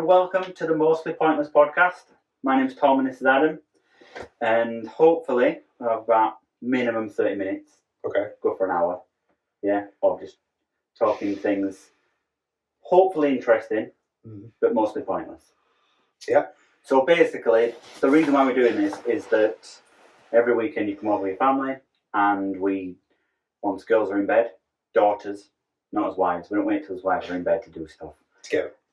and welcome to the Mostly Pointless podcast. My name's Tom and this is Adam, and hopefully we'll have about minimum 30 minutes. Okay. Go for an hour, of just talking things hopefully interesting, but mostly pointless. Yeah. So basically, the reason why we're doing this is that every weekend you come over with your family, and once girls are in bed, daughters, not as wives, we don't wait till as wives are in bed to do stuff.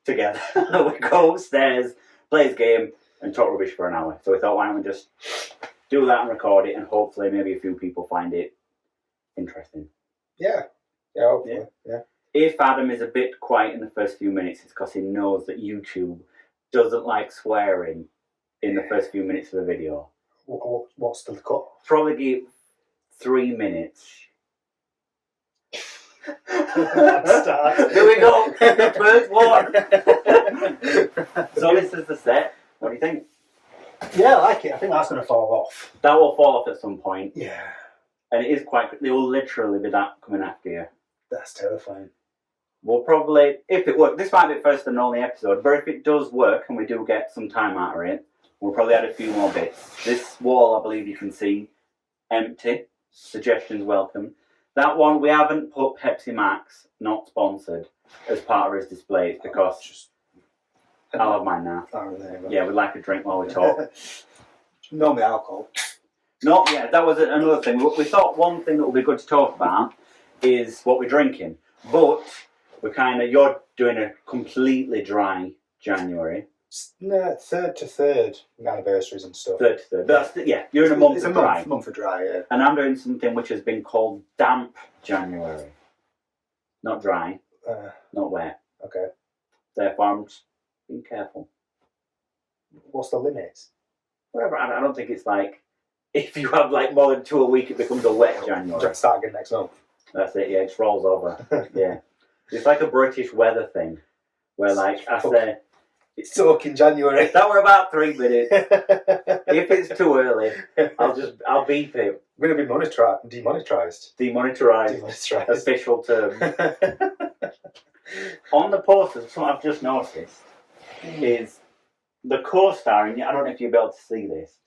Together. We go upstairs, play this game, and talk rubbish for an hour. So we thought, why don't we just do that and record it, and hopefully maybe a few people find it interesting. Yeah, hopefully. Yeah. If Adam is a bit quiet in the first few minutes, it's because he knows that YouTube doesn't like swearing in the first few minutes of the video. What's the cut? Probably give 3 minutes. Here we go. The first one. So this is the set. What do you think? Yeah, I like it. I think that's going to fall off. That will fall off at some point. Yeah. And it is quite. There will literally be that coming after you. That's terrifying. We'll probably, if it works, this might be first and only episode, but if it does work and we do get some time out of it, we'll probably add a few more bits. This wall, I believe you can see, empty. Suggestions welcome. That one, we haven't put Pepsi Max, not sponsored, as part of his displays because I'll have mine now. Yeah, we'd like a drink while we talk. Normally alcohol. Not yet. That was another thing. We thought one thing that would be good to talk about is what we're drinking. But you're doing a completely dry January. No, third to third anniversaries and stuff. Third to third. You're in a month of dry. Month of dry, yeah. And I'm doing something which has been called damp January. Not dry, not wet. Okay. Therefore, I'm just being careful. What's the limit? Whatever. I don't think it's like, if you have like more than 2 a week, it becomes a wet January. Just start again next month. That's it, yeah, it just rolls over. Yeah. It's like a British weather thing, where like, I say... It's talking January. That were about 3 minutes. If it's too early, I'll beep it. We're going to be demonetized. Demonetized. Official term. On the posters, something I've just noticed is the co-star, and I don't know if you'll be able to see this,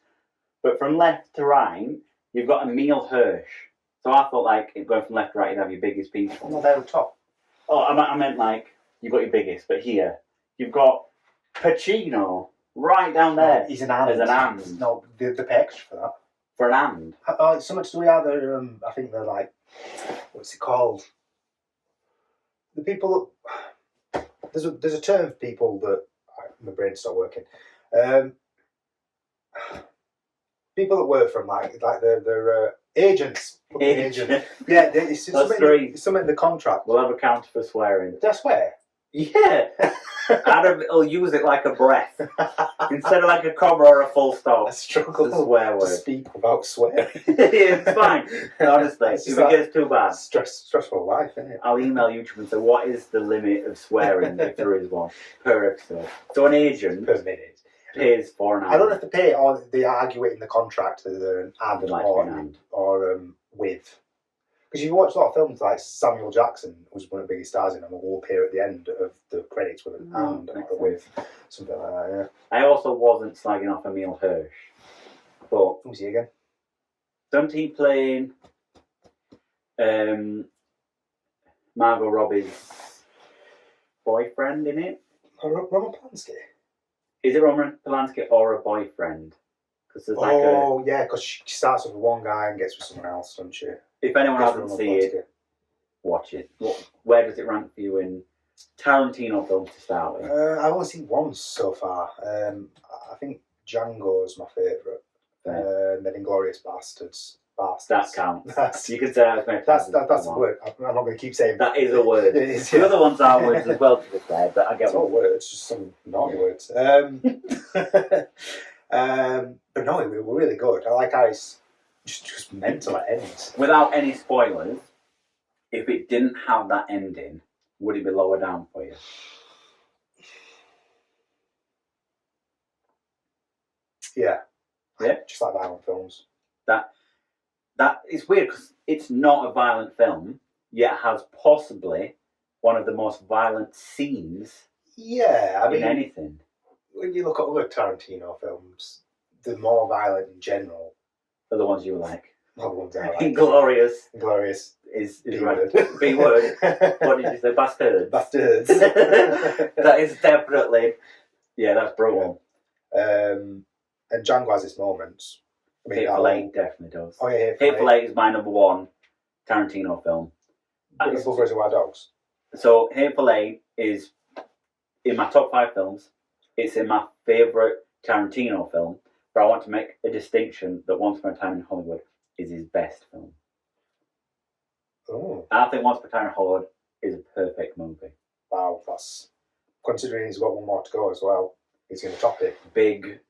but from left to right, you've got Emile Hirsch. So I thought, like, going from left to right, you'd have your biggest people. Not there on top. Oh, I meant, like, you've got your biggest, but here, you've got Pacino right down there. He's an and. There's an and. No, the pay extra for that. For an and? It's something to do with either, I think they're like, what's it called? The people that, there's a term for people that, my brain's not working. People that work from like they're agents. Agent. Yeah, it's something in the contract. We'll have a counter for swearing. Did I swear? Yeah. Adam will use it like a breath. Instead of like a comma or a full stop. I struggle to swear word. To speak without swearing. Yeah, it's fine. Honestly, if it gets too bad. Stressful life, isn't it? I'll email YouTube and say, what is the limit of swearing if there is one per episode? So an agent per minute pays for an and. I don't know if they pay or they argue it in the contract that they're an and or with. Because you watch a lot of films like Samuel Jackson was one of the biggest stars in them, and will appear at the end of the credits with an and or with something like that, yeah. I also wasn't slagging off Emile Hirsch. But who's he again? Don't he play Margot Robbie's boyfriend in it? Roman Polanski? Is it Roman Polanski or a boyfriend? Because she starts with one guy and gets with someone else, doesn't she? If anyone hasn't seen it, watch it. Where does it rank for you in Tarantino films to start with? I've only seen one so far. I think Django's my favourite. And then Inglourious Bastards. That counts. You can say that's a word. I'm not going to keep saying that is a word. It is, yeah. The other ones are words as well, to be fair, but I get it's not words, just some naughty words. But no, we were really good. I like how it's just mental at ends. Without any spoilers, if it didn't have that ending, would it be lower down for you? Yeah. Yeah? Just like violent films. That it's weird because it's not a violent film, yet has possibly one of the most violent scenes Yeah, I in mean, anything. when you look at other Tarantino films, the more violent in general. Are the ones you like. Well, the ones I like. Inglorious Inglorious. is B right. word. B word. What did you say? Bastards. Bastards. That is definitely. Yeah, that's brutal. And Django has its moments. I mean, Hateful Eight definitely does. Oh yeah, Hateful Eight is my number one Tarantino film. Above Reservoir Dogs. So Hateful Eight is in my top 5 films. It's in my favourite Tarantino film, but I want to make a distinction that Once Upon a Time in Hollywood is his best film. Oh. I think Once Upon a Time in Hollywood is a perfect movie. Wow, that's considering he's got one more to go as well. He's going to top it. Big.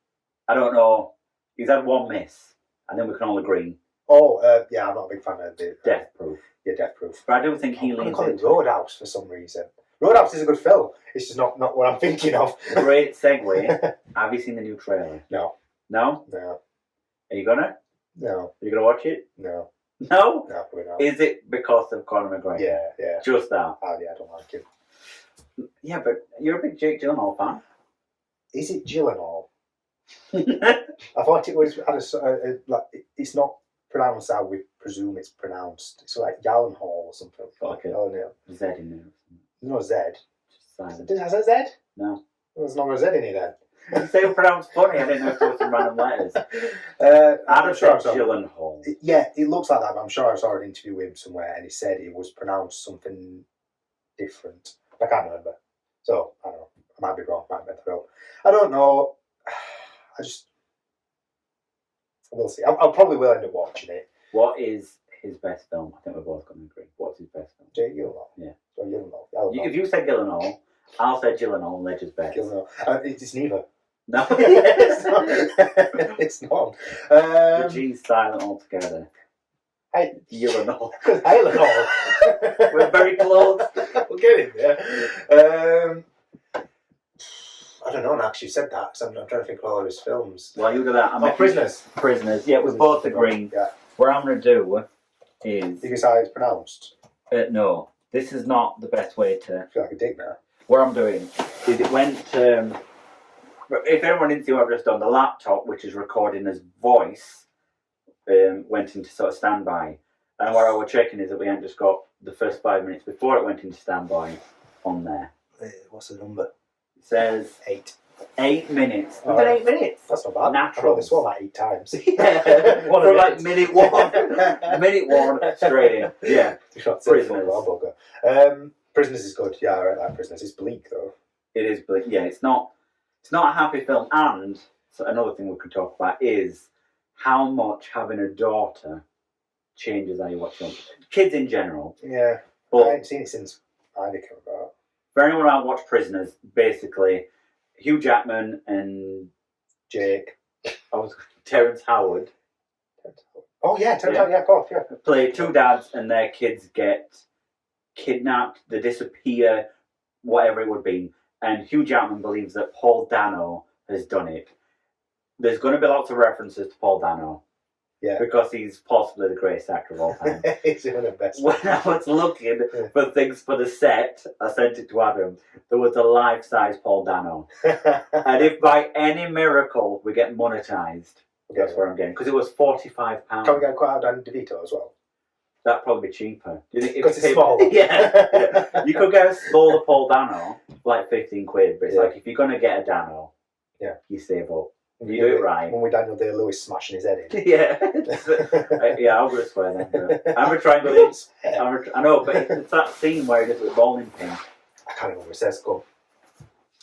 I don't know. He's had one miss, and then we can all agree. Oh, yeah, I'm not a big fan of the Death Proof. Yeah, Death Proof. But I do think he I'm going to leans call it into Roadhouse for some reason. Roadhouse is a good film. It's just not what I'm thinking of. Great segue. Have you seen the new trailer? No. No? No. Are you gonna? No. Are you gonna watch it? No. No? No, probably not. Is it because of Conor McGregor? Yeah. Just that? Oh, yeah, I don't like him. Yeah, but you're a big Jake Gyllenhaal fan. Is it Gyllenhaal? I thought it was like it's not pronounced how we presume it's pronounced. It's like Gyllenhaal or something. Okay. Oh no, Z in there. no Z. Just silent. Has that Z? No. There's not a Z in it then. You say it pronounced funny. I didn't know if there was some random letters. I'm sure I saw Gyllenhaal. Yeah, it looks like that, but I'm sure I saw an interview with him somewhere and he said it was pronounced something different. I can't remember. So, I don't know. I might be wrong, might be wrong. I don't know. We'll see. I probably will end up watching it. What is his best film? I think we're both going to agree. What's his best film? Jake Gyllenhaal? Yeah. Or Gyllenhaal? If you say Gyllenhaal, I'll say Gyllenhaal and Ledger's best. Gyllenhaal. It's neither. No. It's not. The G's silent altogether. Hey, Gyllenhaal. Gyllenhaal. We're very close. We'll get in there. I don't know now, because you said that, because I'm trying to think of all of his films. Well, you do that. Prisoners. Prisoners. Yeah, we both agree. Yeah. What I'm going to do is... You can say how it's pronounced. No, this is not the best way to... I feel like a dick now. What I'm doing is it went... if everyone didn't see what I've just done, the laptop, which is recording as voice, went into sort of standby. And what I was checking is that we hadn't just got the first 5 minutes before it went into standby on there. What's the number? It says 8. 8 minutes. We've done 8 minutes. That's not bad. Natural. I've this one like 8 times. Yeah. For like minute 1. Minute 1 straight in. Yeah. Prisoners. Prisoners is good. Yeah, I like Prisoners. It's bleak though. It is bleak. Yeah, it's not a happy film. And so another thing we could talk about is how much having a daughter changes how you watch films. Kids in general. Yeah. But I haven't seen it since Ivy came about. For anyone who hasn't watched Prisoners, basically Hugh Jackman and Jake. Terrence Howard. Oh yeah, Terrence Howard, yeah, of course, yeah. Play 2 dads and their kids get kidnapped, they disappear, whatever it would be. And Hugh Jackman believes that Paul Dano has done it. There's going to be lots of references to Paul Dano. Yeah. Because he's possibly the greatest actor of all time. He's one of the best. When I was looking for things for the set, I sent it to Adam. There was a life-size Paul Dano. And if by any miracle we get monetised, that's where I'm getting. Because it was £45. Can we get quite out Dan DeVito as well? That'd probably be cheaper. Because it's small. Yeah. You could get a smaller Paul Dano, like 15 quid. But it's like, if you're going to get a Dano, you save up. You do it right. When we Daniel Day-Lewis smashing his head in. Yeah. Yeah, I'm going to swear then. I'm going to try and go in. I know, but it's that scene where he does the bowling pin. I can't remember what it says. Go on.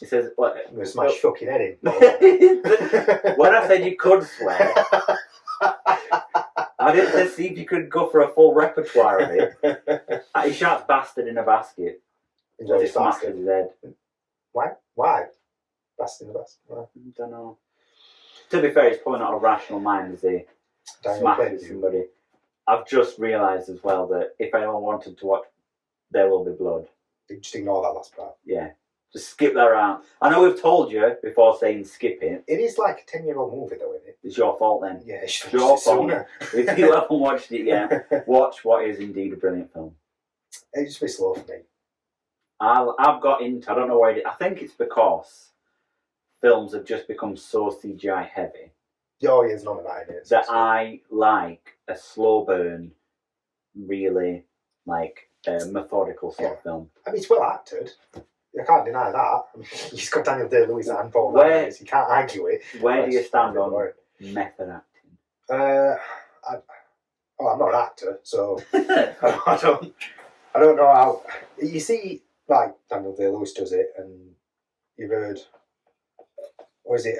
It says, what? I'm going to smash your fucking head in. When I said you could swear, I didn't say see if you could go for a full repertoire of it. He shouts bastard in a basket. Enjoy He smashes his head. Why? Bastard in a basket? Why? I don't know. To be fair, it's probably not a rational mind as he smashes somebody. I've just realised as well that if anyone wanted to watch There Will Be Blood, just ignore that last part. Yeah. Just skip that around. I know we've told you before saying skip it. It is like a 10-year-old movie though, isn't it? It's your fault then. Yeah, it's your fault. If you haven't watched it yet, watch what is indeed a brilliant film. It's just a bit slow for me. I've got into. I don't know why. I think it's because films have just become so CGI heavy. Oh, yeah, there's none of that in it. That I like a slow burn, really like methodical sort of film. I mean, it's well acted. I can't deny that. I mean, he's got Daniel Day-Lewis and Paul Where- Daniels. You can't argue it. Where do you stand on method acting? I'm not an actor, so I don't know how. You see, like Daniel Day-Lewis does it, and you've heard. What is it?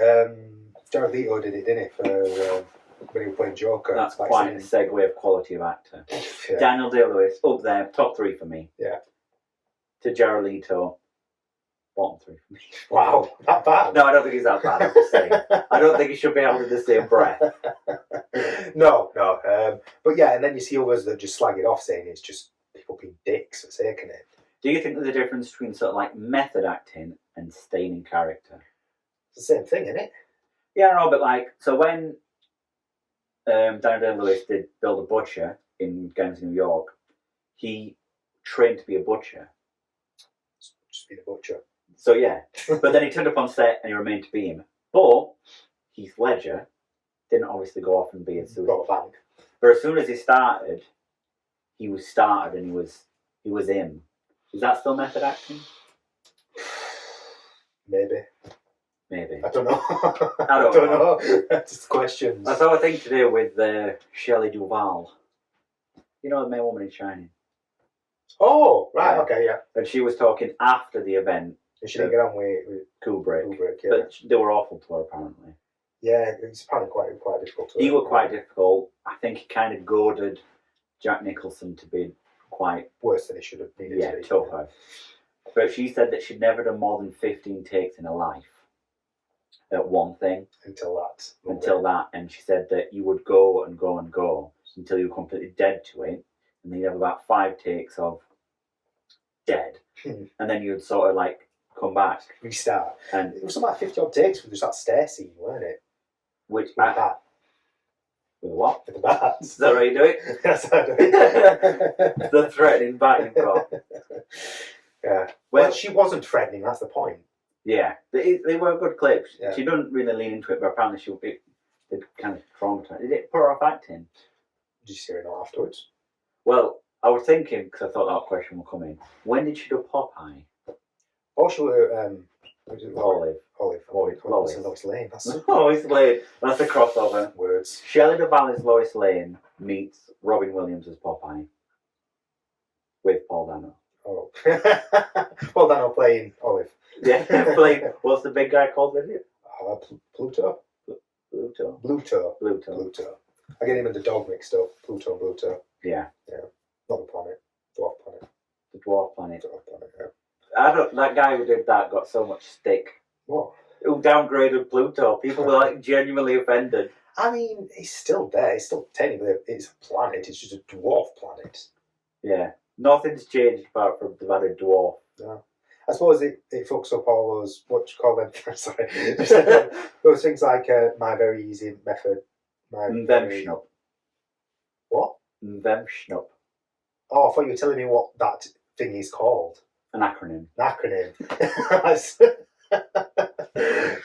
Jared Leto did it, didn't he? For when he was playing Joker. That's like quite a segue of quality of actor. Yeah. Daniel Day-Lewis up there, top 3 for me. Yeah. To Jared Leto, bottom 3 for me. Wow, that bad? No, I don't think he's that bad. I'm just saying. I don't think he should be held in the same breath. No. But yeah, and then you see others that just slag it off, saying it's just people being dicks for sake of it. Do you think there's a difference between sort of like method acting and staying in character? It's the same thing, isn't it? Yeah, I know, but like, so when Daniel Day-Lewis did Build a Butcher in Gangs of New York, he trained to be a butcher. Just being a butcher. So yeah, but then he turned up on set and he remained to be him. But Heath Ledger didn't obviously go off and be a suicide. Bank. But as soon as he started, he was started and he was in. Is that still method acting? Maybe. I don't know. I don't know. Just questions. That's our thing to do with Shelley Duvall. You know the main woman in Shining. Oh, right, Yeah. okay, yeah. And she was talking after the event. And she didn't get on with Kubrick. yeah. But they were awful to her, apparently. Yeah, it's apparently quite difficult to He was quite difficult. I think he kind of goaded Jack Nicholson to be quite... worse than he should have needed to be. tougher. But she said that she'd never done more than 15 takes in her life at one thing. Until that. And she said that you would go and go and go until you were completely dead to it. And then you'd have about 5 takes of dead. And then you'd sort of like come back. Restart. And it was something like 50 odd takes with just that stair scene, weren't it? Which... With the bat. With what? With the bat. Is that how you do it? That's how I do it. The threatening bat you've got. Yeah. Well, she wasn't threatening, that's the point. Yeah. They were good clips. Yeah. She doesn't really lean into it, but apparently it kind of traumatized. Did it put her off acting? Did you see her not afterwards? Well, I was thinking, because I thought that question would come in, when did she do Popeye? Oh, she were... Olive. Lois Lane. That's Lois Lane. That's a crossover. Words. Shelley Duvall as Lois Lane meets Robin Williams as Popeye. With Paul Dano. Oh. Paul Dano playing Olive. Yeah, playing... What's the big guy called with it? Pluto? Bluto. I get him and the dog mixed up. Pluto and Bluto. Yeah. Not the planet. Dwarf planet. The Dwarf Planet. Yeah. That guy who did that got so much stick. What? Who downgraded Pluto? People were like genuinely offended. I mean, he's still there. It's still technically it's a planet. It's just a dwarf planet. Yeah. Nothing's changed apart from they've added dwarf. No. I suppose it fucks up all those, what you call them, sorry, those things like my very easy method. Invention. What? Invention. Oh, I thought you were telling me what that thing is called. An acronym. An acronym.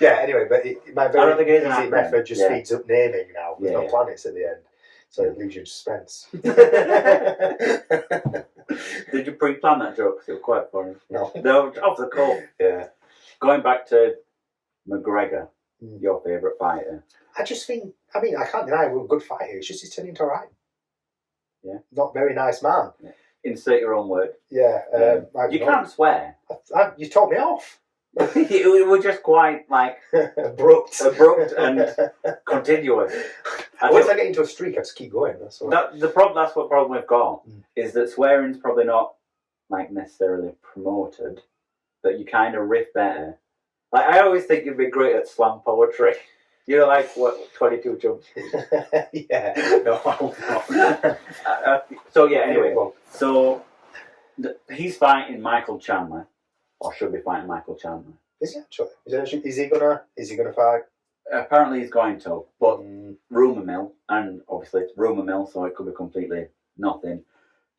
Yeah, anyway, but my very easy method just speeds up naming now. There's no planets at the end. So it leaves you in suspense. Did you pre-plan that joke? Because it was quite funny. No, off the cuff. Yeah. Going back to McGregor, your favourite fighter. I just think, I can't deny we're a good fighter. It's just he's turning into a right. Yeah. Not very nice man. Yeah. Insert your own word. Yeah. You can't swear. You told me off. It was just quite like abrupt and continuous. Once I get into a streak, I just keep going. That's what that's what problem we've got is that swearing's probably not like necessarily promoted, but you kind of riff better. Like I always think you'd be great at slam poetry. You know, like what 22 Jump Street. Yeah. No, I won't. So yeah. Anyway, so he's fighting Michael Chandler. Or should be fighting Michael Chandler. Is he actually? Is he gonna fight? Apparently he's going to, but rumour mill, and obviously it's rumour mill, so it could be completely nothing.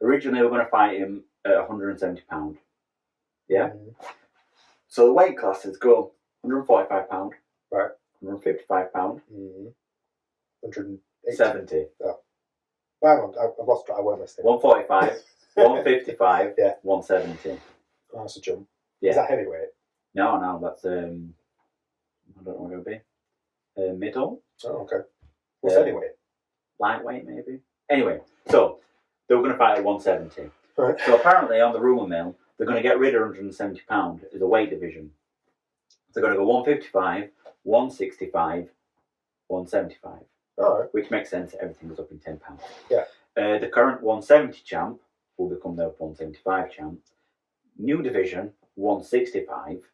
Originally we were going to fight him at £170. Yeah? Mm. So the weight classes go £145, Right. £155, 180. 70, Oh. Hang on, I've lost track. I weren't listening. 145, 155, Yeah. 170. Oh, that's a jump. Yeah. Is that heavyweight? No, that's I don't know what it would be. Middle, Oh, okay. What's heavyweight? lightweight maybe. Anyway, so they were going to fight at 170. Right. So apparently on the rumour mill, they're going to get rid of £170 as a weight division. They're going to go 155, 165, 175. All right. Which makes sense. Everything goes up in £10. Yeah. The current 170 champ will become the 175 champ. New division 165,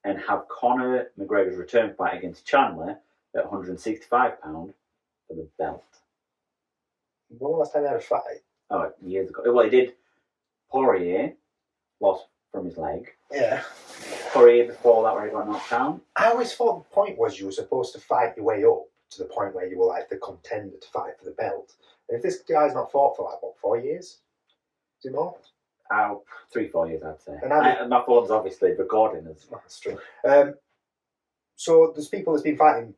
and have Conor McGregor's return fight against Chandler at £165 for the belt. When was the last time they had a fight? Oh, years ago. Well, he did. Poirier lost from his leg. Yeah. Poirier before that, where he got knocked down. I always thought the point was you were supposed to fight your way up to the point where you were like the contender to fight for the belt. And if this guy's not fought for like, what, 4 years? Is it more? 3-4 years, I'd say. And my phone's obviously recording us. That's true. So there's people that's been fighting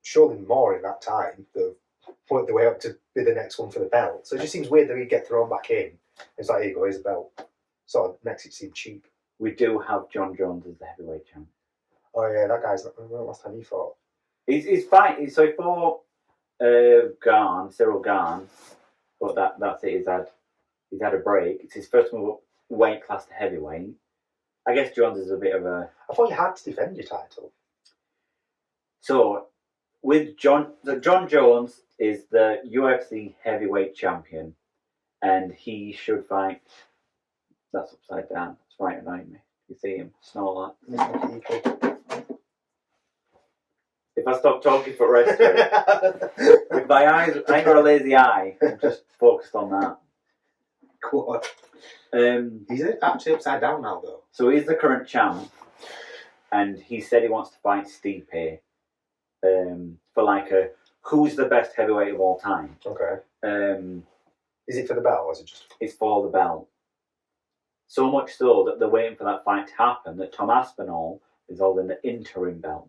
surely more in that time that worked their way up to be the next one for the belt. So it just seems weird that he'd get thrown back in. It's like, here you go, here's the belt. Sort of makes it seem cheap. We do have John Jones as the heavyweight champ. Oh yeah, that guy's not. When was the last time he fought? He's fighting. So he fought Cyril Garn, but that's it. He's had a break. It's his first move up weight class to heavyweight. I guess Jones is a bit of a. I thought you had to defend your title. So with John Jones is the UFC heavyweight champion, and he should fight. That's upside down. It's right behind me. You see him snore that. If I stop talking for the rest of it, if my eyes, I ain't got a lazy eye. I'm just focused on that. Go on. He's actually upside down now, though. So he's the current champ, and he said he wants to fight Stipe for like a who's the best heavyweight of all time. Okay. Is it for the belt, or is it just? It's for the belt. So much so that they're waiting for that fight to happen. That Tom Aspinall is holding the interim belt.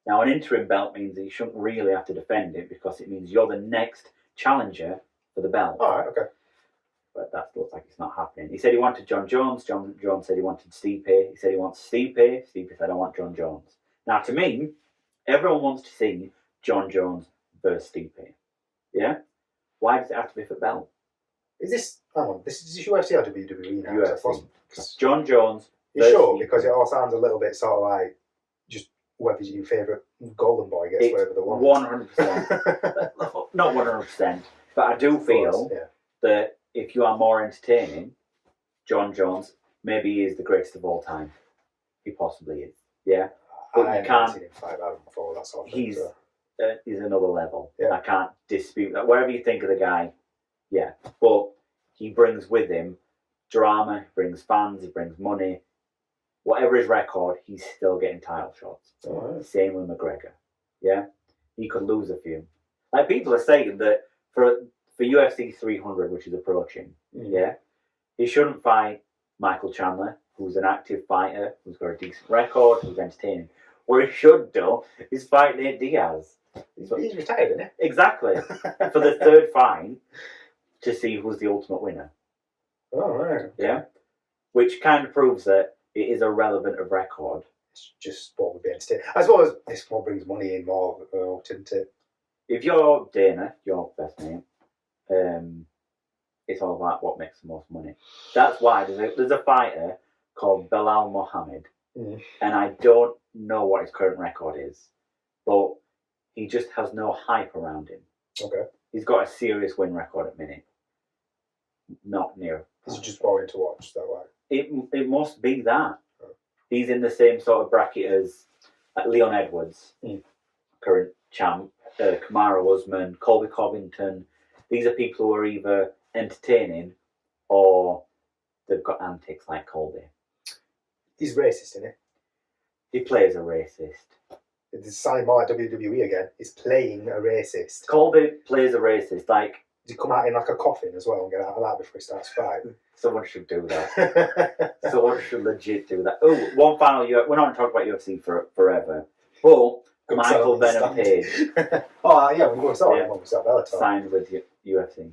Now, an interim belt means that you shouldn't really have to defend it because it means you're the next challenger for the belt. All right. Okay. But that looks like it's not happening. He said he wanted John Jones. John said he wanted Stipe. He said he wants Stipe. Stipe said, I want John Jones. Now, to me, everyone wants to see John Jones versus Stipe. Yeah? Why does it have to be for the belt? Is this? Hang on. This is UFC or WWE now? UFC. John Jones. You sure? Stipe. Because it all sounds a little bit sort of like just whoever's your favourite golden boy gets whatever they want. 100%. Not 100%. But I do feel that if you are more entertaining, John Jones maybe is the greatest of all time. He possibly is. Yeah? But you can't seen him fight before, that sort of thing. He's another level. Yeah. I can't dispute that. Whatever you think of the guy, yeah. But he brings with him drama, he brings fans, he brings money. Whatever his record, he's still getting title shots. Oh, right. Same with McGregor. Yeah? He could lose a few. Like people are saying that for UFC 300, which is approaching, yeah, he shouldn't fight Michael Chandler, who's an active fighter, who's got a decent record, who's entertaining. What he should do is fight Nate Diaz. He's retired, isn't he? Exactly. For the third fight, to see who's the ultimate winner. Oh, right. Okay. Yeah? Which kind of proves that it is irrelevant of record. It's just what would be entertaining. I suppose this more brings money in more, isn't it? If you're Dana, your best mate, it's all about what makes the most money. That's why there's a fighter called Belal Mohammed, and I don't know what his current record is, but he just has no hype around him. Okay. He's got a serious win record at minute. Not near. Is it just boring to watch that way? It must be that. Oh. He's in the same sort of bracket as Leon Edwards, current champ, Kamaru Usman, Colby Covington. These are people who are either entertaining or they've got antics like Colby. He's racist, isn't he? He plays a racist. It's sounding more like WWE again. He's playing a racist. Colby plays a racist. Like, Does he come out in like a coffin as well and get out of that before he starts fighting? Someone should do that. Someone should legit do that. Oh, one final. We're not talking about UFC forever. But Michael Venom Page. Oh yeah, we saw him when we saw Bellator. Signed with UFC.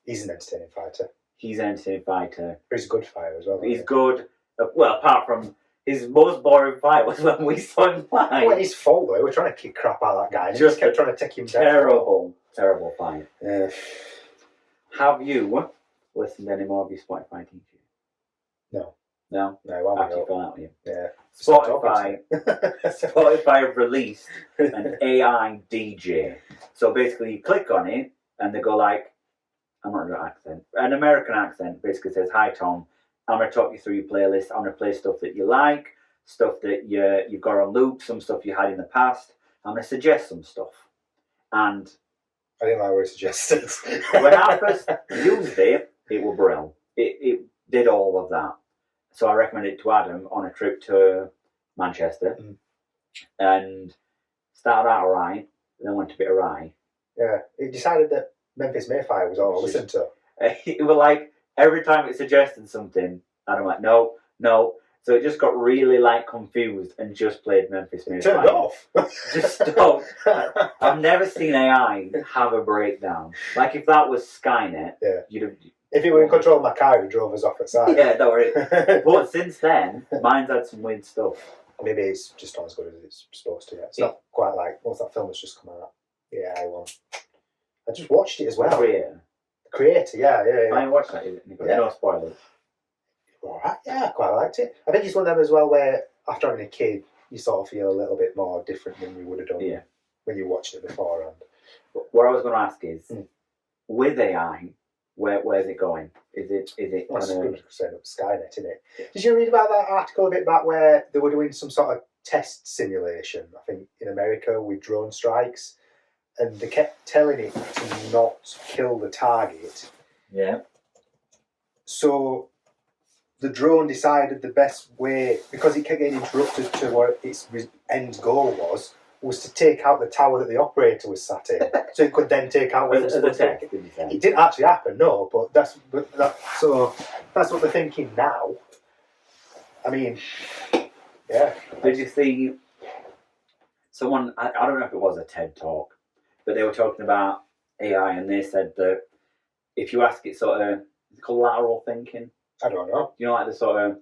He's an entertaining fighter. He's an entertaining fighter. But he's a good fighter as well. He's good. Well, apart from his most boring fight was when we saw him fight. Well, his fault though. We're trying to kick crap out of that guy. And just kept trying to take him down. Terrible fight. Yeah. Have you listened to any more of your Spotify teaching? No. No? No, After you fell out with you? Yeah. Spotify have released an AI DJ. So basically you click on it and they go like, I'm not doing an accent, an American accent basically says, "Hi Tom, I'm going to talk you through your playlist. I'm going to play stuff that you like, stuff that you've got on loop, some stuff you had in the past. I'm going to suggest some stuff." And I didn't like what he suggested. when I first used it, it was brilliant. It did all of that. So I recommend it to Adam on a trip to Manchester. And started out alright, then went a bit awry. Yeah, he decided that Memphis Mayfire was all I listened to. It was like, every time it suggested something, Adam like, no. So it just got really like confused and just played Memphis Mayfire. Turned off. Just stopped. I've never seen AI have a breakdown. Like if that was Skynet, you'd have. If he were in control of my car, he drove us off at side. Yeah, don't worry. But since then, mine's had some weird stuff. Maybe it's just not as good as it's supposed to yet. It's not quite like, what's that film that's just come out? Yeah, I just watched it as well. The Creator, yeah. I watched that, no spoilers. Alright, yeah, I quite liked it. I think it's one of them as well where, after having a kid, you sort of feel a little bit more different than you would have done when you watched it beforehand. What I was going to ask is, with AI, where's it going? Is it well, it's good saying up Skynet, isn't it? Did you read about that article a bit back where they were doing some sort of test simulation, I think in America, with drone strikes, and they kept telling it to not kill the target. Yeah. So the drone decided the best way, because it kept getting interrupted to what its end goal was to take out the tower that the operator was sat in, so it could then take out. It didn't actually happen, no. But that's what they're thinking now. I mean, yeah. Did you see someone? I don't know if it was a TED talk, but they were talking about AI, and they said that if you ask it sort of, it's called lateral thinking. I don't know. You know, like the sort of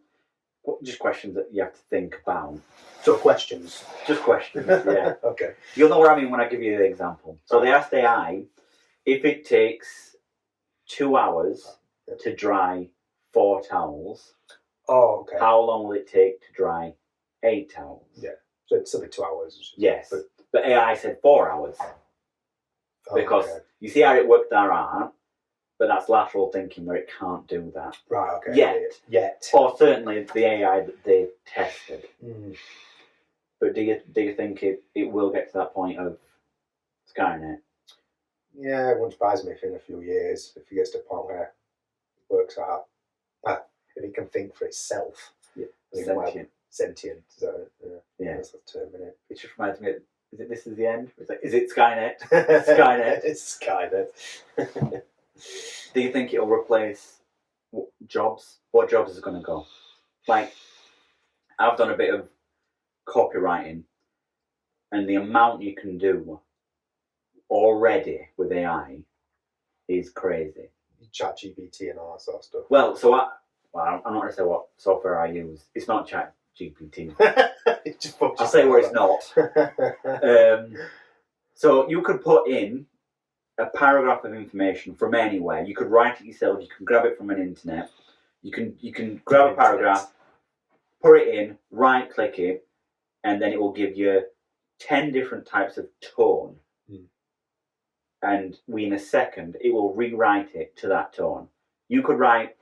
just questions that you have to think about. So questions. Just questions, yeah. Okay. You'll know what I mean when I give you the example. So they asked AI if it takes 2 hours to dry 4 towels. Oh, okay. How long will it take to dry 8 towels? Yeah. So it's still be 2 hours. Yes. But AI said 4 hours. Because you see how it worked there are, but that's lateral thinking where it can't do that. Right, okay. Yet. Or certainly the AI that they tested. Mm. But do you think it will get to that point of Skynet? Yeah, it wouldn't surprise me if in a few years, if it gets to a point where it works out, if it can think for itself. Yeah. Sentient. Yeah. That's the term, isn't it? It just reminds me of, this is the end? Is it Skynet? Skynet. It's Skynet. Do you think it'll replace jobs? What jobs is it going to go? Like, I've done a bit of copywriting, and the amount you can do already with AI is crazy. ChatGPT and all that sort of stuff. Well, I'm not going to say what software I use. It's not ChatGPT. I'll say where it's not. So you could put in a paragraph of information from anywhere. You could write it yourself. You can grab it from an internet. You can grab a paragraph, put it in, right-click it, and then it will give you 10 different types of tone. And in a second, it will rewrite it to that tone. You could write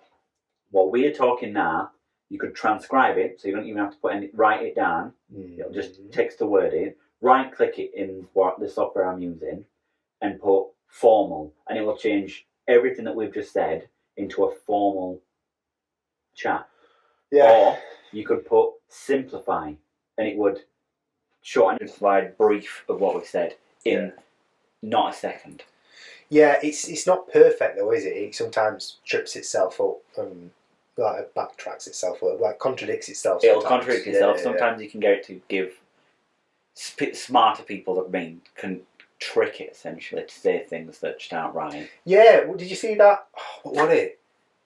what we are talking now. You could transcribe it, so you don't even have to write it down. It'll just text to word it. Right-click it in what the software I'm using, and put formal, and it will change everything that we've just said into a formal chat. Yeah. Or you could put simplify, and it would shorten and provide brief of what we said in not a second. Yeah, it's not perfect though, is it? It sometimes trips itself up and like backtracks itself up, like contradicts itself. It'll Sometimes. contradict itself. Sometimes you can get it to give smarter people that can trick it essentially to say things that just aren't right. Yeah, well, did you see that? Oh, what was it?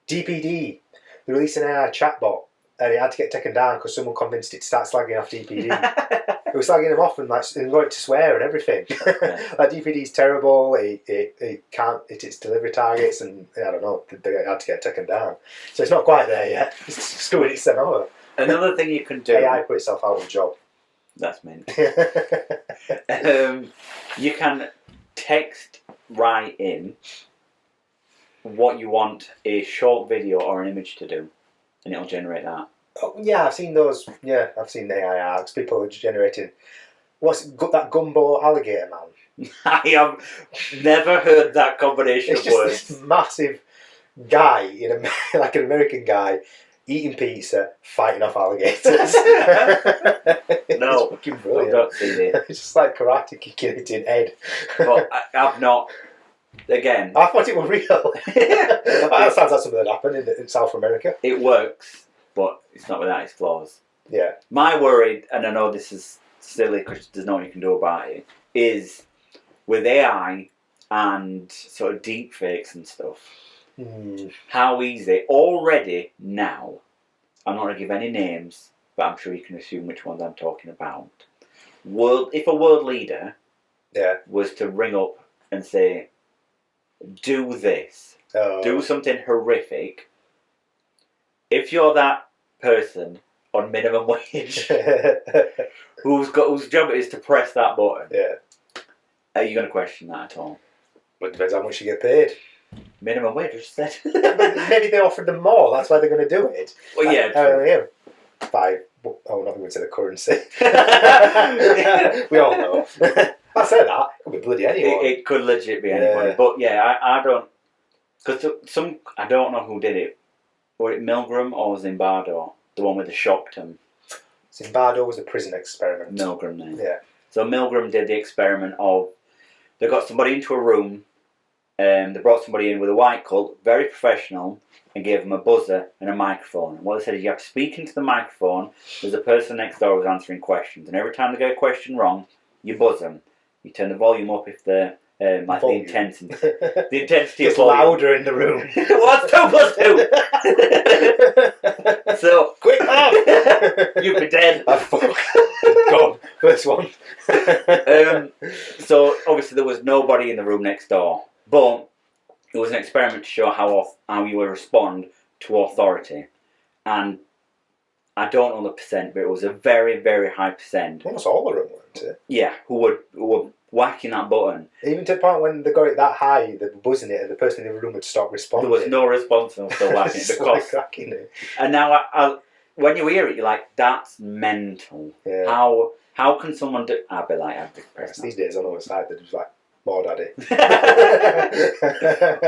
DPD. They released an AI chatbot and it had to get taken down because someone convinced it to start slagging off DPD. It was slagging them off and got it to swear and everything. Yeah. Like DPD's terrible. It can't hit its delivery targets, and I don't know. They had to get taken down. So it's not quite there yet. It's screwing itself over. Another thing you can do. AI put itself out of a job. That's mint. You can text right in what you want a short video or an image to do, and it'll generate that. Oh, yeah, I've seen those. Yeah, I've seen the AI arcs. People are generating. What's that gumbo alligator man? I have never heard that combination It's of just words. this massive guy like an American guy eating pizza, fighting off alligators. No, it's fucking I've brilliant. not seen it. It's just like karate kicking it in head. But I've not. Again, I thought it was real. That sounds like something that happened in South America. it works, but it's not without its flaws. Yeah. My worry, and I know this is silly because there's nothing you can do about it, is with AI and sort of deep fakes and stuff, how easy already now, I'm not going to give any names, but I'm sure you can assume which ones I'm talking about. If a world leader was to ring up and say, do this, do something horrific, if you're that person on minimum wage whose job it is to press that button, are you going to question that at all? Well, it depends how much you get paid. Minimum wage, I just said. Maybe they offered them more, that's why they're going to do it. Well, yeah, true. I'm not going to say the currency. We all know. I said that. It could be bloody anyone. It could legit be anybody. But yeah, I don't. Because I don't know who did it. Was it Milgram or Zimbardo? The one with the shock them. Zimbardo was a prison experiment. Milgram then. Yeah. So Milgram did the experiment of, they got somebody into a room, they brought somebody in with a white coat, very professional, and gave them a buzzer and a microphone. And what they said is you have to speak into the microphone. There's a person next door who's answering questions, and every time they get a question wrong, you buzz them. You turn the volume up if the like the intensity. The intensity gets of volume. louder in the room. What's 2 plus 2? So quick laugh. You'd be dead. Ah, fuck. God, first one. So obviously there was nobody in the room next door, but it was an experiment to show how you would respond to authority, and I don't know the percent, but it was a very, very high percent. Almost all the room, weren't it? Yeah, who were whacking that button. Even to the point when they got it that high, they were buzzing it, and the person in the room would stop responding. There was no response, and they were still whacking it It's because. like cracking it. And now, when you hear it, you're like, "That's mental." Yeah. How can someone do? I'd be like, I'd be pressed. These days on the other side, they're just like, "More daddy."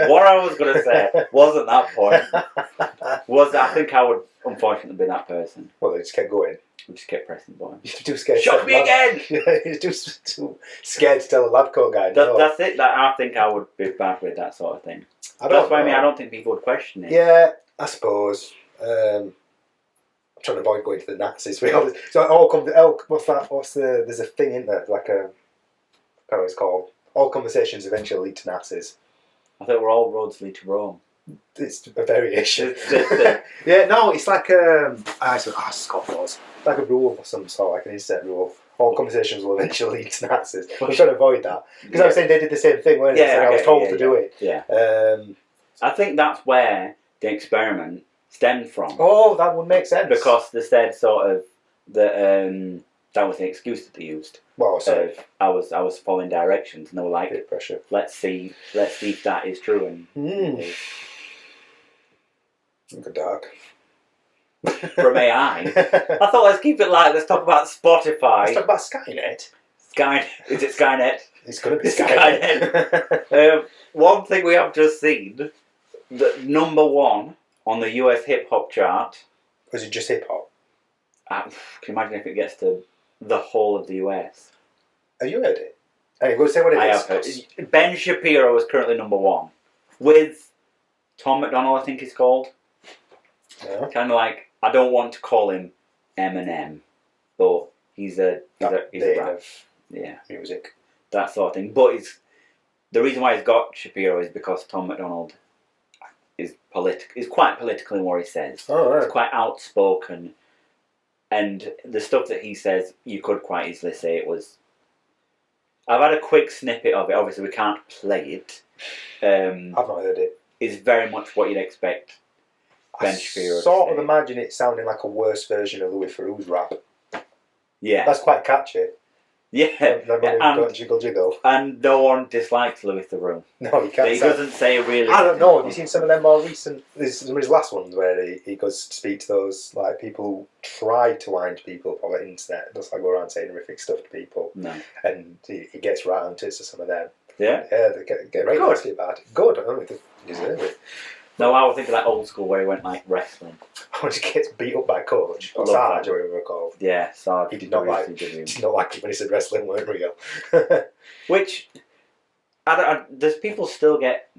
What I was going to say wasn't that point. I think I would unfortunately be that person. Well, they just kept going. We just kept pressing the button. You're too scared. Shock me again! You're too scared to tell a lab coat guy. No. That's it. I think I would be bad with that sort of thing. I don't think people would question it. Yeah, I suppose. I'm trying to avoid going to the Nazis. So it all comes to elk. What's that? There's a thing in there, like a, I don't know what it's called. All conversations eventually lead to Nazis. I thought we're all roads lead to Rome. It's a variation. It's Yeah, no, it's like Scott knows. It's like a rule of some sort, like an inset rule. All conversations will eventually lead to Nazis. I'm trying to avoid that because I was saying they did the same thing, weren't they? Yeah, I was told to do it. Yeah. I think that's where the experiment stemmed from. Oh, that would make sense. Because they said sort of that that was the excuse that they used. Well, sorry. I was following directions, and they were like, Bit of pressure. let's see if that is true. And Good dark. from AI, I thought let's keep it light. Let's talk about Spotify. Let's talk about Skynet. Is it Skynet? It's going to be It's Skynet. One thing we have just seen, that number 1 on the US hip hop chart. Was it just hip hop? Can you imagine if it gets to the whole of the US? Have you heard it? Hey, go say what it I is. have heard. Ben Shapiro is currently number 1 with Tom McDonald, I think he's called. Yeah. Kind of like, I don't want to call him Eminem, but he's a rap. Of Yeah, music. that sort of thing. But the reason why he's got Shapiro is because Tom McDonald is quite political in what he says. Oh, right. He's quite outspoken, and the stuff that he says, you could quite easily say it was. I've had a quick snippet of it. Obviously, we can't play it. I've not heard it. It's very much what you'd expect Ben Shapiro to sort of say. imagine it sounding like a worse version of Louis Theroux's rap. Yeah. That's quite catchy. Yeah. Don't jiggle jiggle. And no one dislikes Louis Theroux. No, you can't. He doesn't say really. I don't know. Have you seen some of them more recent? Some of his last ones where he goes to speak to those like people who try to wind people on the internet. Just like go around saying horrific stuff to people. No. And he gets right on tits to some of them. Yeah. Yeah, they get very nasty about it. Good. I don't think they deserve it. No, I would think of that old school where he went like wrestling. When he gets beat up by Coach or Sarge or whatever they're called. Yeah, Sarge. He did not like it when he said wrestling weren't real. Which, does people still get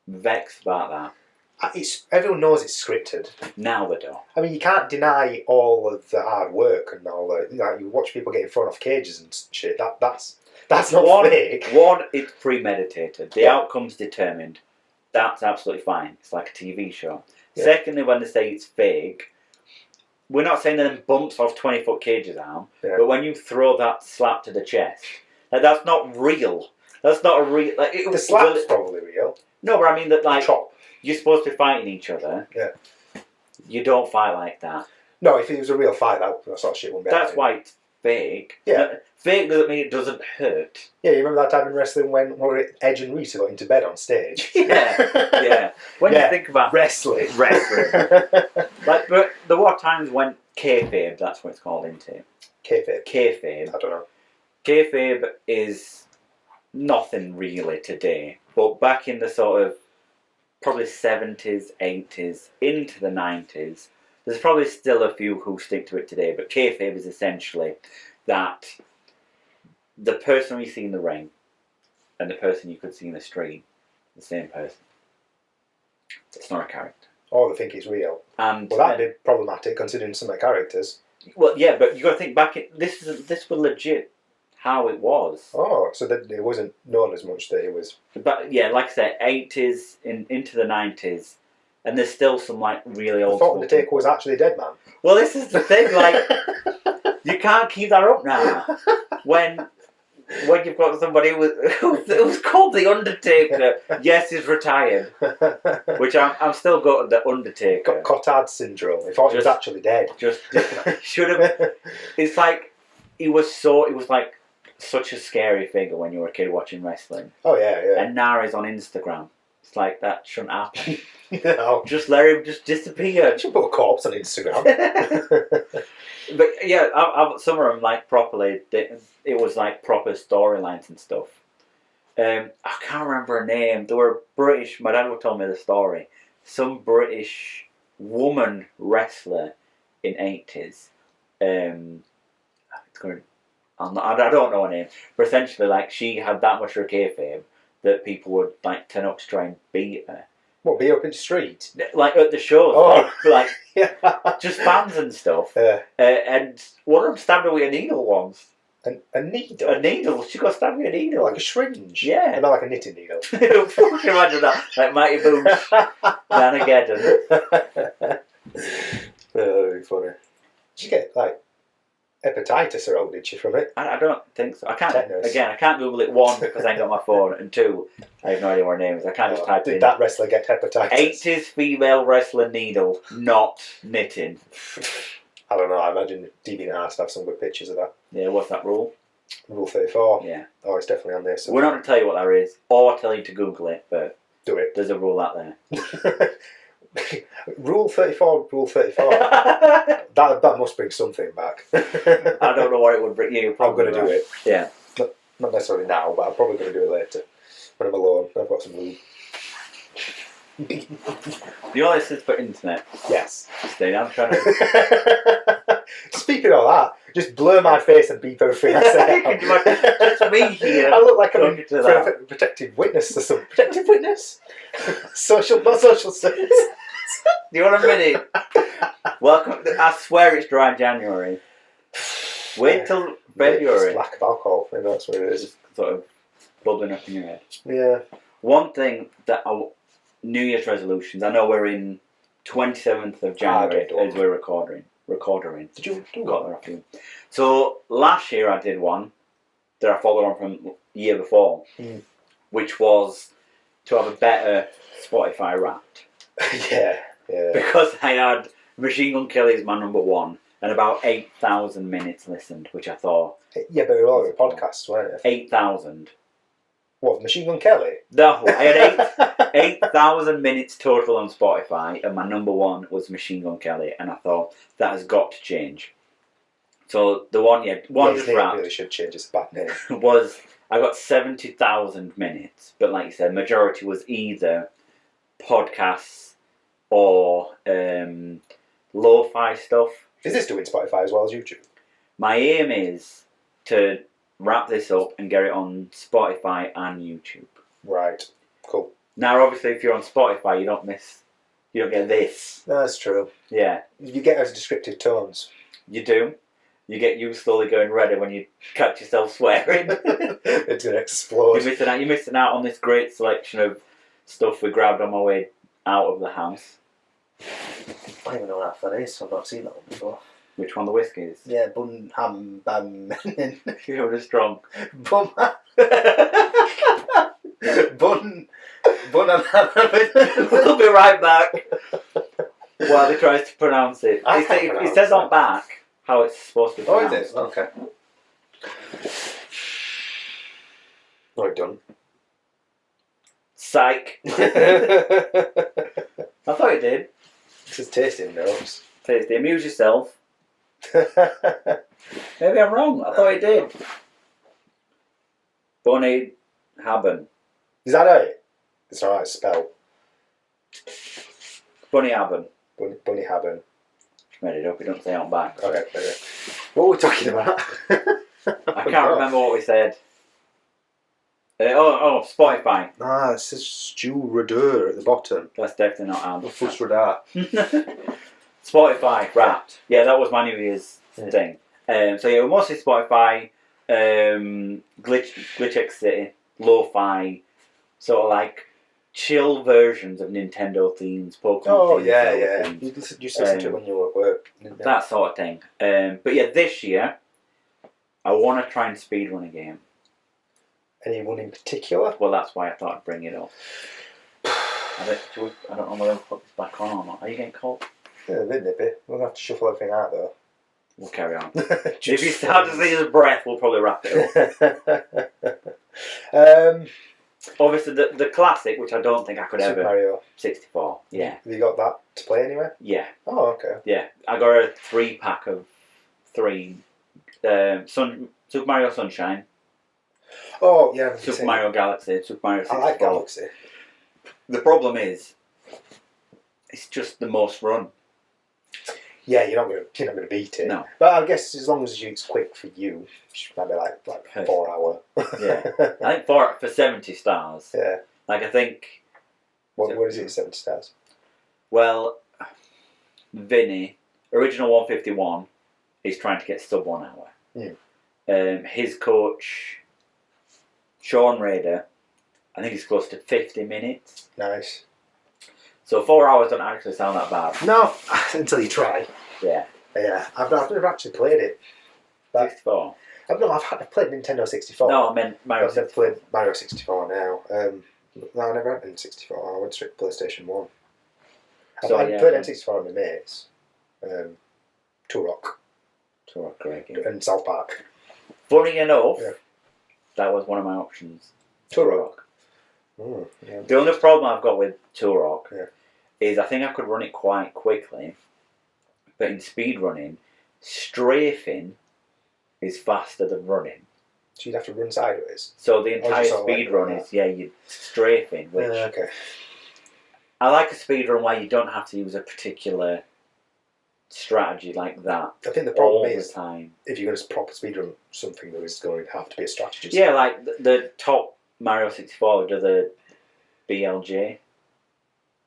vexed about that? Everyone knows it's scripted. Now they don't. I mean, you can't deny all of the hard work and all the. You watch people getting thrown off cages and shit. That's not fake. One, it's premeditated. The outcome's determined. That's absolutely fine. It's like a TV show. Yeah. Secondly, when they say it's fake, we're not saying that them bumps off 20-foot cages arm, but when you throw that slap to the chest, that's not real. That's not a real. Like, the slap's probably real. No, but I mean that, like, chop. You're supposed to be fighting each other. Yeah. You don't fight like that. No, if it was a real fight, that sort of shit wouldn't be happening. That's why it's fake. Yeah. Fake doesn't mean it doesn't hurt. Yeah, you remember that time in wrestling when Edge and Rita got into bed on stage? Yeah. When you think about wrestling. Like, but there were times when kayfabe, that's what it's called, isn't it? Kayfabe. I don't know. Kayfabe is nothing really today, but back in the sort of probably 70s, 80s, into the 90s, there's probably still a few who stick to it today, but kayfabe is essentially that the person you see in the ring and the person you could see in the street, the same person. It's not a character. Or they think it's real. And well, that'd be problematic considering some of the characters. Well, yeah, but you got to think back. This was legit how it was. Oh, so that it wasn't known as much that it was. But yeah, like I said, 80s into the 90s, and there's still some like really old. I thought Undertaker was actually dead, man. Well, this is the thing. Like, you can't keep that up now. When you've got somebody who's called the Undertaker, yes, he's retired, which I'm still got the Undertaker. Got Cotard syndrome. I thought he was actually dead. Just should have. It's like he was like such a scary figure when you were a kid watching wrestling. Oh yeah. And now he's on Instagram. It's like that shouldn't happen. No. Just let him just disappear. You should put a corpse on Instagram. But yeah, some of them like properly. It was like proper storylines and stuff. I can't remember her name. They were British. My dad would tell me the story. Some British woman wrestler in 80s. I don't know her name, but essentially, like, she had that much of her kayfabe that people would like turn up to try and beat her. What, be up in the street? Like at the shows, like just fans and stuff. Yeah. And one of them stabbed her with a needle once. A needle? A needle. She got stabbed with a needle. Like a syringe? Yeah. And not like a knitting needle. Fucking imagine that. Like Mighty Boosh. Nanageddon. That'd be funny. Did you get, like, hepatitis or did you from it? I don't think so. I can't. Tetanus. Again, I can't Google it. One, because I ain't got my phone, and two, I have no idea what her name is. I can't just type in. Did that wrestler get hepatitis? 80s female wrestler needle, not knitting. I don't know. I imagine DeviantArt have some good pictures of that. Yeah, what's that rule? Rule 34. Yeah. Oh, it's definitely on there. We're not going to tell you what that is, or tell you to Google it, but do it. There's a rule out there. Rule 34, Rule 34. that must bring something back. I don't know what it would bring you. I'm going to do it. Yeah. Not necessarily now, but I'm probably going to do it later. When I'm alone, I've got some lube. You know this is for internet? Yes. Stay down, trying to... Speaking of that, just blur my face and beep everything I say. Could you imagine? Just me here. I look like I'm a talking to that. protective witness or something. Protective witness? Not social service. Do you want a minute? Welcome. I swear it's dry January. Wait till February. It's lack of alcohol. Maybe that's what it is. Just sort of bubbling up in your head. Yeah. One thing that New Year's resolutions. I know we're in 27th of January as we're recording. Did you do Got there off you. So last year I did one that I followed on from the year before, which was to have a better Spotify Wrapped. Yeah. Because I had Machine Gun Kelly as my number one and about 8,000 minutes listened, which I thought... Yeah, but it was a podcast, weren't it? 8,000. What, Machine Gun Kelly? No, I had 8,000 minutes total on Spotify, and my number one was Machine Gun Kelly, and I thought that has got to change. So the one just wrapped really should change. It's a bad name. was I got 70,000 minutes, but like you said, majority was either podcasts or lo-fi stuff. Is this doing Spotify as well as YouTube? My aim is to wrap this up and get it on Spotify and YouTube. Right. Cool. Now, obviously, if you're on Spotify, you don't get this. No, that's true. Yeah. You get those descriptive tones. You do. You get you slowly going redder when you catch yourself swearing. It's going to explode. You're missing out on this great selection of stuff we grabbed on my way out of the house. I don't even know what that is, so I've not seen that one before. Which one? The whiskies? Yeah, bun, ham, bam, You're just drunk. bun, bun and ham. We'll be right back while he tries to pronounce it. It says on back how it's supposed to be pronounced. Oh, it is? Okay. Oh, done. Psych. I thought it did. This is tasting notes. Tasty. Amuse yourself. Maybe I'm wrong. I thought it did. Bunny Haben. Is that it? It's alright spell. Bunny Haben. Bunny Haben. Made it up. It don't say on back. Okay. What were we talking about? I can't remember what we said. Spotify. Ah, it says Stu Radar at the bottom. That's definitely not Am. Fuss Radar. Spotify Wrapped. Yeah, that was my New Year's thing. So yeah, mostly Spotify, Glitch X City, lo-fi, sort of like chill versions of Nintendo themes, Pokemon themes. Yeah. Themes. You used to listen to it when you were at work. That sort of thing. But yeah, this year, I want to try and speedrun a game. Anyone in particular? Well, that's why I thought I'd bring it up. I don't know whether I'll put this back on or not. Are you getting cold? Yeah, a bit nippy. We're going to have to shuffle everything out though. We'll carry on. If you start to see his breath, we'll probably wrap it up. Obviously, the classic, which I don't think I could Super ever... Mario 64, yeah. Have you got that to play anywhere? Yeah. Oh, okay. Yeah. I got a 3-pack of 3. Super Mario Sunshine. Oh, yeah. Super Mario Galaxy. Super Mario 64. I like Galaxy. The problem is, it's just the most run. Yeah, you're not going to beat it. No. But I guess as long as it's quick for you, maybe like 4 hour. Yeah. I think for 70 stars. Yeah. Like I think. What is it? 70 stars. Well, Vinny, original 151, is trying to get sub 1 hour. His coach, Sean Raider, I think he's close to 50 minutes. Nice. So 4 hours don't actually sound that bad. No, until you try. Yeah. Yeah, I've never actually played it. 64. I've played Nintendo 64. No, I meant Mario I've never played Mario 64 now. No, I never had N64. I went straight to PlayStation 1. I've played N64 on the mates. Turok. Turok, great game. And South Park. Funny enough, that was one of my options. Turok. Yeah. The only problem I've got with Turok is I think I could run it quite quickly, but in speed running, strafing is faster than running. So you'd have to run sideways? So the entire speed run is, you're strafing, which... okay. I like a speed run where you don't have to use a particular strategy like that I think the all problem the is, time. if you're going to proper speedrun something, there is going to have to be a strategist. Yeah, like the top Mario 64 does a BLJ,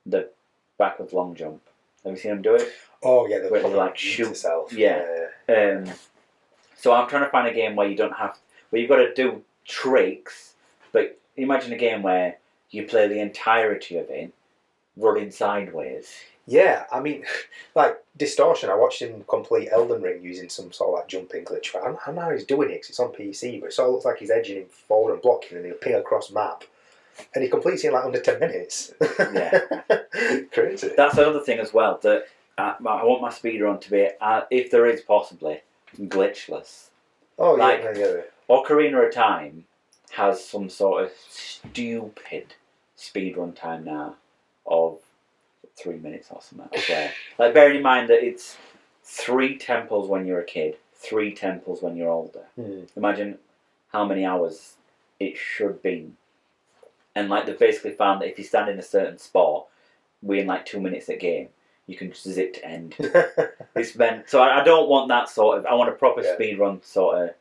the backwards long jump. Have you seen him do it? Oh yeah, the Where they, proper like, beat shoot. yourself. Yeah. So I'm trying to find a game where you don't have, where you've got to do tricks, but imagine a game where you play the entirety of it running sideways. Yeah, I mean, like Distortion, I watched him complete Elden Ring using some sort of like jumping glitch. I don't know how he's doing it 'cause it's on PC, but it sort of looks like he's edging him forward and blocking, and he'll ping across map, and he completes it in like under 10 minutes. Yeah. Crazy. That's another thing as well, that I want my speedrun to be, if there is possibly, glitchless. Oh Like, yeah. Ocarina of Time has some sort of stupid speedrun time now of 3 minutes or something, I swear. Like, bearing in mind that it's 3 temples when you're a kid, 3 temples when you're older. Imagine how many hours it should be. And like, they've basically found that if you stand in a certain spot, within like 2 minutes at game, you can just zip to end. It's meant, so I don't want that sort of, I want a proper speedrun sort of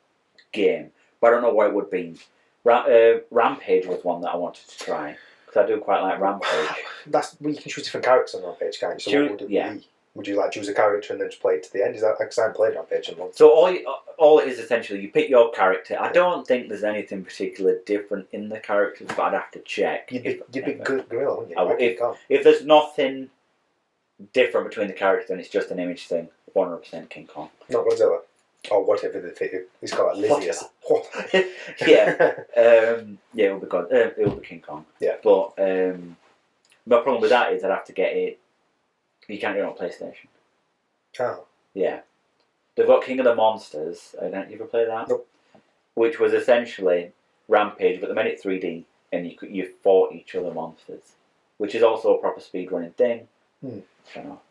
game, but I don't know what it would be. Rampage was one that I wanted to try, because I do quite like Rampage. That's well, you can choose different characters on Rampage, can't you? So what would it be? Would you like choose a character and then just play it to the end? Is that, because I haven't played Rampage in a long time. So all it is essentially, you pick your character. I don't think there's anything particularly different in the characters, but I'd have to check. You'd be good gorilla, wouldn't you? If there's nothing different between the characters and it's just an image thing, 100% King Kong. Not Godzilla. Or whatever he's got, like Lizzie. Yeah, it will be good. It will be King Kong. Yeah, but my problem with that is I'd have to get it. You can't get it on PlayStation. Oh. Yeah, they've got King of the Monsters. Don't you ever play that? Nope. Which was essentially Rampage, but they made it 3D, and you fought each other monsters, which is also a proper speedrunning thing. I don't know.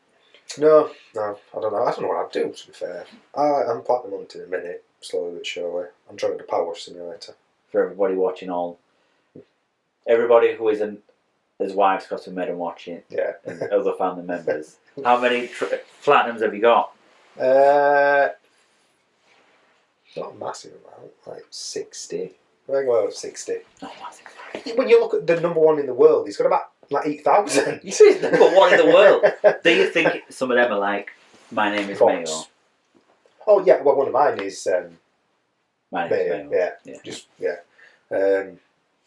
No, I don't know. I don't know what I'd do, to be fair. I'm platinum on it in a minute, slowly but surely. I'm trying to do Power Wash Simulator. For everybody watching everybody who isn't his wife's got to made him watch it. Yeah. And other family members. How many platinums have you got? Not a massive amount, like 60. Well, 60. Not massive. When you look at the number one in the world, he's got about like 8,000. You see, he's number one in the world. Do you think some of them are like, My Name is Fox. Mayo? Oh yeah, well one of mine is My Name is Mayo. Yeah.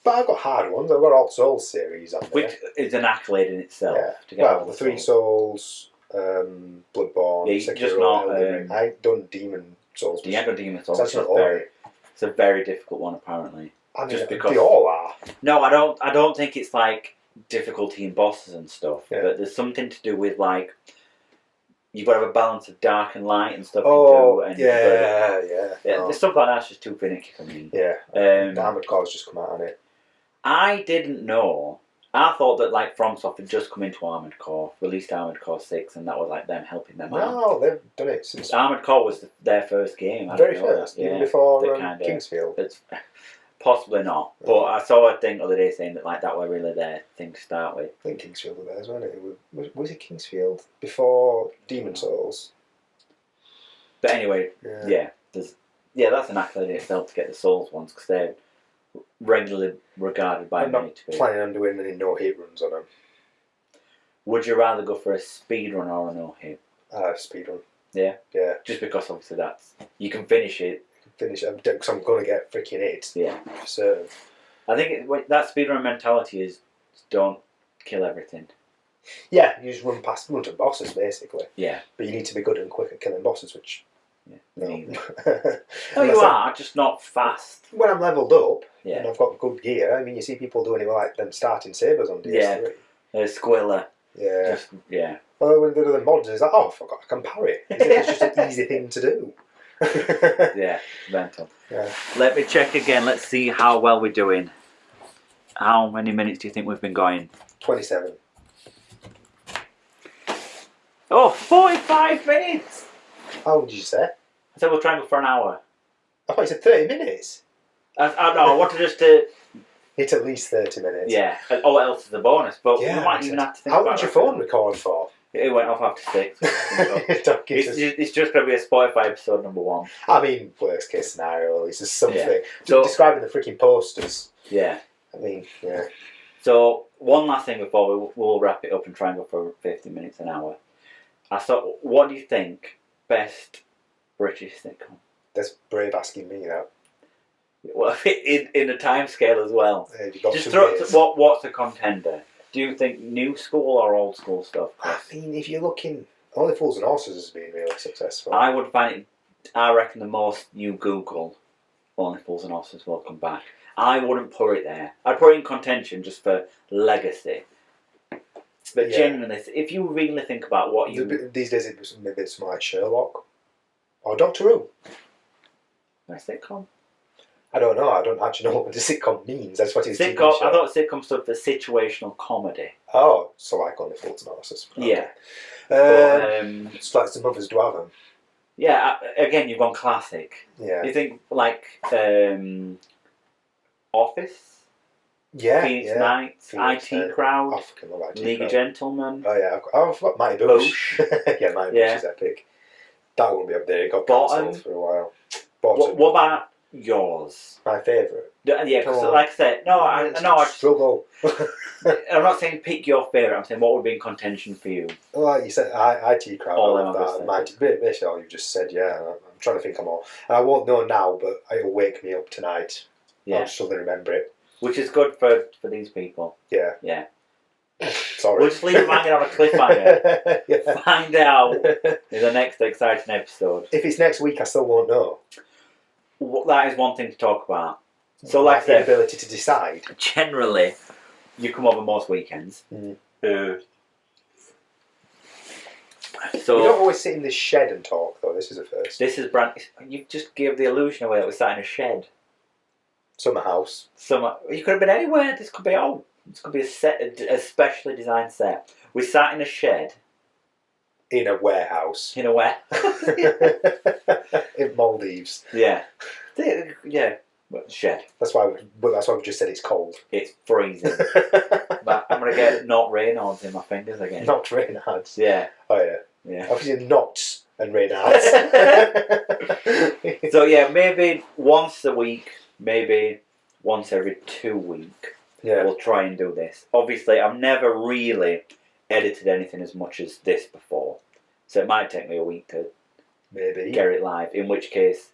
But I've got hard ones. I've got Alt Souls series on there. Which is an accolade in itself. Yeah. To get Well, the Three Souls, Bloodborne, yeah, Sekiro, just not, Elden Ring. I ain't done Demon Souls. You ain't done Demon Souls. That's not all. It's a very difficult one, apparently. I mean, just because they all are. No, I don't think it's like difficulty in bosses and stuff. Yeah. But there's something to do with like you've got to have a balance of dark and light and stuff. Oh, you do, and yeah. There's stuff like that's just too finicky for me. Yeah. The Armored Core's just come out on it. I didn't know. I thought that like FromSoft had just come into Armored Core, released Armored Core 6, and that was like them helping them out. No, they've done it since Armored Core was their first game. very first, even before Kingsfield. It's possibly not, but I saw a thing the other day saying that like that were really their thing to start with. I think Kingsfield was theirs, wasn't it? Was it Kingsfield before Demon Souls? But anyway, that's an accolade in itself to get the Souls ones because they're regularly regarded by many to be. I'm not planning on doing any no-hit runs on them. Would you rather go for a speed run or a no-hit? Speed run. Yeah? Yeah. Just because obviously you can finish it. Because I'm going to get freaking hit. Yeah. For certain. I think that speedrun mentality is don't kill everything. Yeah, you just run to bosses basically. Yeah. But you need to be good and quick at killing bosses, which... No, you are, just not fast. When I'm leveled up and I've got good gear, I mean, you see people doing it like them starting sabres on DS3. Yeah, Squilla. Yeah. Well, when they do the mods, it's like, oh, I forgot I can parry. It's just an easy thing to do. Yeah, mental. Yeah. Let me check again. Let's see how well we're doing. How many minutes do you think we've been going? 27. Oh, 45 minutes! How did you say? I said we'll try and go for an hour. I thought you said 30 minutes. I wanted us to... Hit at least 30 minutes. Yeah. All else is a bonus, but we might even have to think How about long's your phone record for? It went off after 6. It's just going to be a Spotify episode number 1. I mean, worst case scenario, it's just something. Yeah. So, describing the freaking posters. Yeah. I mean, yeah. So, one last thing before we'll wrap it up and try and go for 50 minutes, an hour. I thought, what do you think best British sitcom? That's brave asking me that. Well, in a time scale as well. Just what's a contender? Do you think new school or old school stuff? I mean, if you're looking, Only Fools and Horses has been really successful. I would find it. I reckon the most you Google, Only Fools and Horses will come back. I wouldn't put it there. I'd put it in contention just for legacy. But genuinely, if you really think about what you these days, maybe it's more like Sherlock or Doctor Who. A sitcom. I don't know. I don't actually know what the sitcom means. That's what it's sitcom. I thought sitcom stood for situational comedy. Oh, so like Only Fools and Horses. Okay. Yeah. It's like some others do have them. Yeah. Again, you've gone classic. Yeah. You think like Office. Yeah. Phoenix Nights. IT Crowd. I fucking love IT League of Gentlemen. Oh yeah. I forgot Mighty Bush. Yeah, Mighty Bush is epic. That won't be up there. It got cancelled for a while. What about yours? My favourite. Yeah, because like I said, I struggle. I'm not saying pick your favourite. I'm saying what would be in contention for you. Like you said, IT Crowd. All that. Basically, all you've just said. Yeah, I'm trying to think of more. And I won't know now, but it'll wake me up tonight. Yeah. I'll suddenly remember it. Which is good for these people. Yeah. Yeah. Sorry. We'll just leave them hanging on a cliffhanger. Yeah. Find out in the next exciting episode. If it's next week, I still won't know. Well, that is one thing to talk about. So, like I said, the ability to decide. Generally, you come over most weekends. So we So don't always sit in this shed and talk, though. This is a first. this is brand. You just gave the illusion away that we're sat in a shed. Summer house. You could have been anywhere. This could be home. This could be a specially designed set. We sat in a shed. In a warehouse. In a warehouse. In Maldives. Yeah. Yeah. Shed. That's why we've just said it's cold. It's freezing. But I'm gonna get not Reynolds in my fingers again. Not Reynolds. Yeah. Oh yeah. Yeah. Obviously not and Reynolds. So yeah, maybe once a week, maybe once every 2 weeks. Yeah. We'll try and do this. Obviously, I've never really edited anything as much as this before, so it might take me a week to maybe get it live. In which case,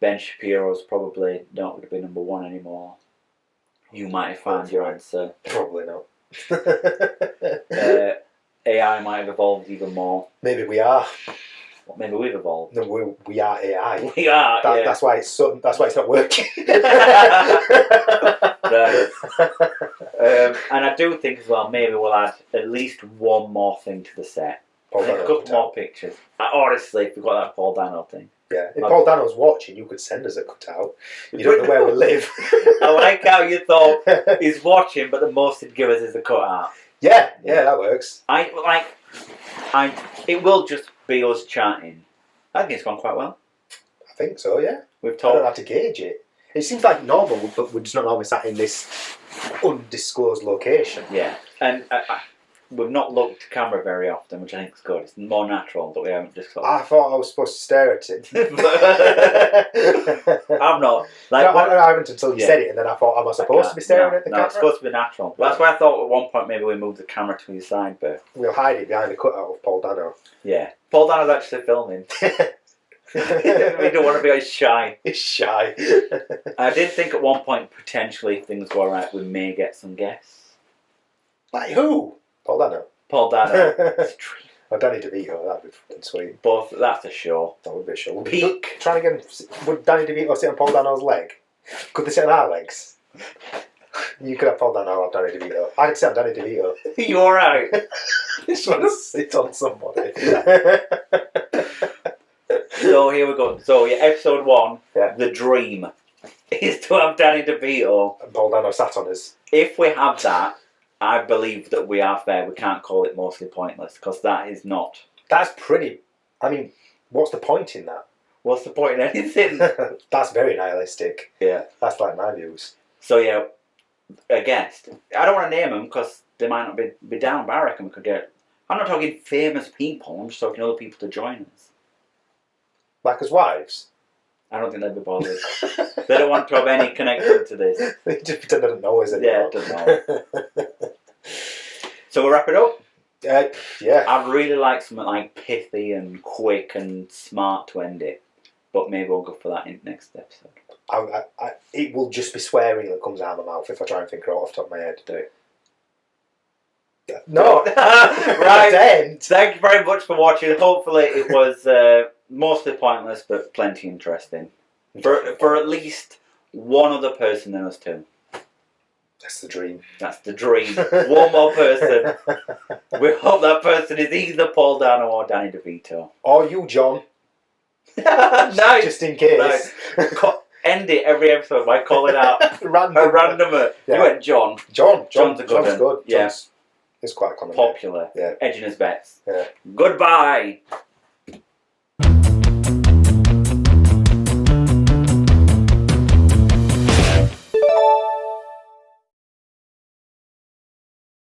Ben Shapiro's probably not going to be number 1 anymore. You might have found your answer. Probably not. AI might have evolved even more. Maybe we are. Well, maybe we've evolved. No, we are AI. We are. That's why it's not working. Right. And I do think as well, maybe we'll add at least one more thing to the set. A couple more pictures. Honestly, if we've got that Paul Dano thing. Yeah, if Paul Dano's watching, you could send us a cutout. You don't know where we live. I like how you thought he's watching, but the most he'd give us is the cutout. Yeah, that works. It will just be us chatting. I think it's gone quite well. I think so, yeah. We've I talked. don't know how to gauge it. It seems like normal, but we're just not always sat in this undisclosed location. Yeah, and we've not looked at camera very often, which I think is good. It's more natural that we haven't just. I thought I was supposed to stare at it. I'm not. I haven't until you said it, and then I thought, am I supposed to be staring at the camera? No, it's supposed to be natural. That's why I thought at one point maybe we moved the camera to his side, but we'll hide it behind the cutout of Paul Dano. Yeah, Paul Dano's actually filming. We don't want to be shy. He's shy. I did think at one point potentially if things go alright we may get some guests. Like who? Paul Dano. Paul Dano. It's a dream. Or Danny DeVito, that'd be fucking sweet. Both, that's a show. That would be a show. Peak. Trying to get him, would Danny DeVito sit on Paul Dano's leg? Could they sit on our legs? You could have Paul Dano or Danny DeVito. I could sit on Danny DeVito. You alright? Just want to sit on somebody. So here we go. So yeah, episode 1, the dream is to have Danny DeVito. And Paul Dano sat on us. If we have that, I believe that we are fair. We can't call it mostly pointless because that is not. That's pretty. I mean, what's the point in that? What's the point in anything? That's very nihilistic. Yeah. That's like my views. So yeah, a guest. I don't want to name them because they might not be down, but I reckon we could get I'm not talking famous people. I'm just talking other people to join us. Like as wives. I don't think they'd be bothered. They don't want to have any connection to this. They just pretend they don't know us Yeah, anymore. don't know. So we'll wrap it up. Yeah. I'd really like something like pithy and quick and smart to end it. But maybe we'll go for that in next episode. It will just be swearing that comes out of my mouth if I try and think it off the top of my head. Do it. No. Right. Then. Thank you very much for watching. Hopefully it was mostly pointless but plenty interesting. For at least one other person than us two. That's the dream. That's the dream. One more person. We hope that person is either Paul Dano or Danny DeVito. Or you, John. Nice. Just in case. Nice. End it every episode by calling out a randomer. Yeah. You went John. John's a good one. Yeah. It's quite common. Popular. Yeah. Edging his bets. Yeah. Goodbye.